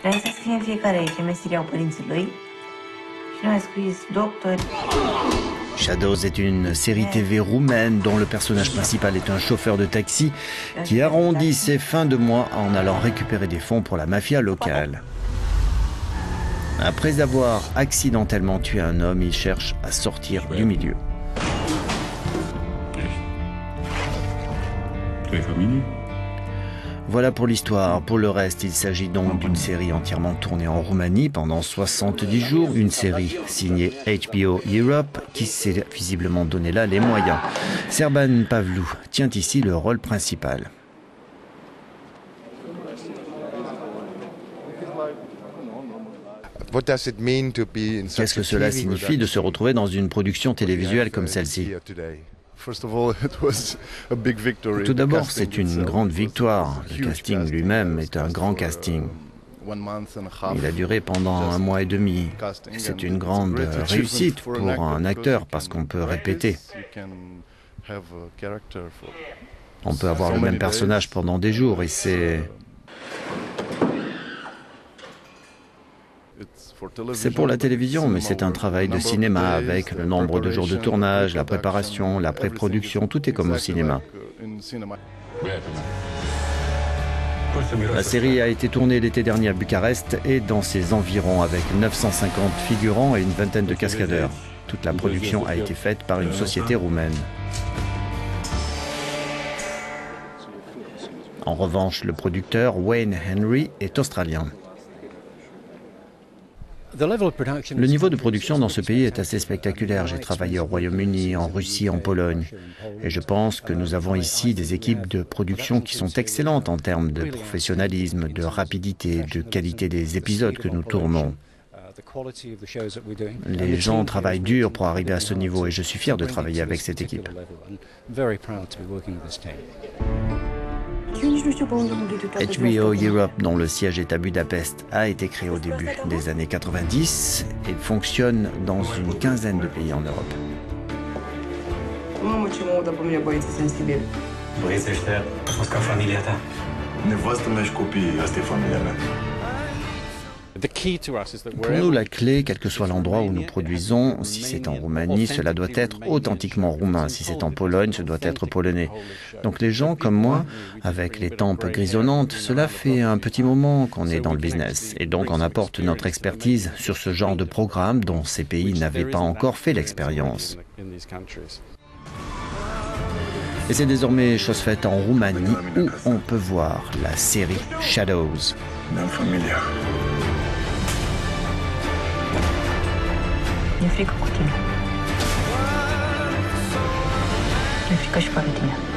Vrea să scrie în fiecare ce meserie au părinții lui și noi a scris doctori. Shadows est une série TV roumaine dont le personnage principal est un chauffeur de taxi qui arrondit ses fins de mois en allant récupérer des fonds pour la mafia locale. Après avoir accidentellement tué un homme, il cherche à sortir du milieu. Voilà pour l'histoire. Pour le reste, il s'agit donc d'une série entièrement tournée en Roumanie pendant 70 jours. Une série signée HBO Europe qui s'est visiblement donné là les moyens. Serban Pavlou tient ici le rôle principal. Qu'est-ce que cela signifie de se retrouver dans une production télévisuelle comme celle-ci ? Tout d'abord, c'est une grande victoire. Le casting lui-même est un grand casting. Il a duré pendant 1 mois et demi. C'est une grande réussite pour un acteur parce qu'on peut répéter. On peut avoir le même personnage pendant des jours et c'est pour la télévision, mais c'est un travail de cinéma avec le nombre de jours de tournage, la préparation, la pré-production, tout est comme au cinéma. La série a été tournée l'été dernier à Bucarest et dans ses environs avec 950 figurants et une vingtaine de cascadeurs. Toute la production a été faite par une société roumaine. En revanche, le producteur Wayne Henry est australien. Le niveau de production dans ce pays est assez spectaculaire. J'ai travaillé au Royaume-Uni, en Russie, en Pologne. Et je pense que nous avons ici des équipes de production qui sont excellentes en termes de professionnalisme, de rapidité, de qualité des épisodes que nous tournons. Les gens travaillent dur pour arriver à ce niveau et je suis fier de travailler avec cette équipe. HBO Europe, dont le siège est à Budapest, a été créé au début des années 90 et fonctionne dans une quinzaine de pays en Europe. Pour nous, la clé, quel que soit l'endroit où nous produisons, si c'est en Roumanie, cela doit être authentiquement roumain. Si c'est en Pologne, ce doit être polonais. Donc les gens comme moi, avec les tempes grisonnantes, cela fait un petit moment qu'on est dans le business. Et donc on apporte notre expertise sur ce genre de programme dont ces pays n'avaient pas encore fait l'expérience. Et c'est désormais chose faite en Roumanie où on peut voir la série Shadows. Mi-e frică cu tine. Mi-e frică și fără tine.